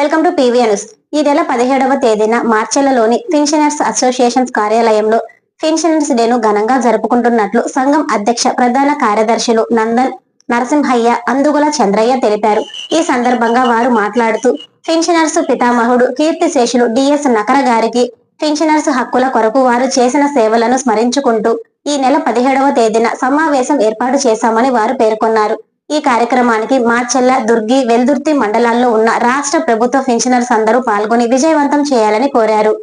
Welcome to PVR news. ఈ నెల 17వ తేదీన మార్చెల్లలోని పెన్షనర్స్ అసోసియేషన్స్ కార్యాలయంలో పెన్షనర్స్ డేను ఘనంగా జరుపుకుంటున్నట్లు సంఘం అధ్యక్ష ప్రధాన కార్యదర్శులు నందన్ నరసింహయ్య, అందుగుల చంద్రయ్య తెలిపారు. ఈ సందర్భంగా వారు మాట్లాడుతూ పెన్షనర్స్ పితామహుడు కీర్తిశేషులు డిఎస్ నకర గారికి పెన్షనర్స్ హక్కుల కొరకు వారు చేసిన సేవలను స్మరించుకుంటూ ఈ నెల 17వ తేదీన సమావేశం ఏర్పాటు చేశామని వారు పేర్కొన్నారు. ఈ కార్యక్రమానికి మార్చెల్ల, దుర్గి, వెల్దుర్తి మండలాల్లో ఉన్న రాష్ట్ర ప్రభుత్వ పెన్షనర్స్ అందరూ పాల్గొని విజయవంతం చేయాలని కోరారు.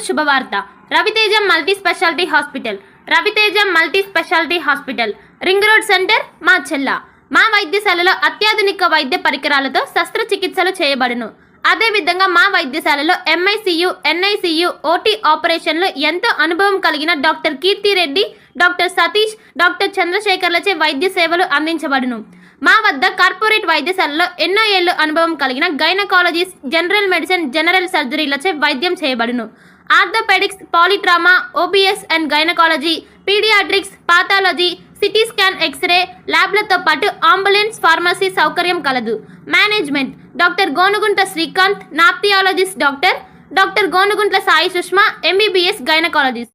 శుభవార్త. Raviteja multi speciality hospital. Raviteja multi speciality hospital, ring road centre, మార్చెల్ల. మా వైద్యశాలలో అత్యాధునిక వైద్య పరికరాలతో శస్త్రచికిత్సలు చేయబడును. అదేవిధంగా మా వైద్యశాలలో ఎంఐసియు, ఎన్ఐసియు, ఓటీ ఆపరేషన్లు ఎంతో అనుభవం కలిగిన doctor Keerthi Reddy, doctor Satish, doctor చంద్రశేఖర్లచే వైద్య సేవలు అందించబడును. మా వద్ద కార్పొరేట్ వైద్యశాలలో ఎన్నో ఏళ్లు అనుభవం కలిగిన గైనకాలజిస్ట్, జనరల్ మెడిసిన్, జనరల్ సర్జరీలచే వైద్యం చేయబడును. Orthopaedics, polytrauma, OBS and gynaecology, paediatrics, pathology, CT scan, x-ray ల్యాబ్లతో పాటు అంబులెన్స్, ఫార్మసీ సౌకర్యం కలదు. Management doctor Gonuguntla Srikanth, ophthalmologist doctor Gonuguntla Sai Sushma, MBBS gynaecologist.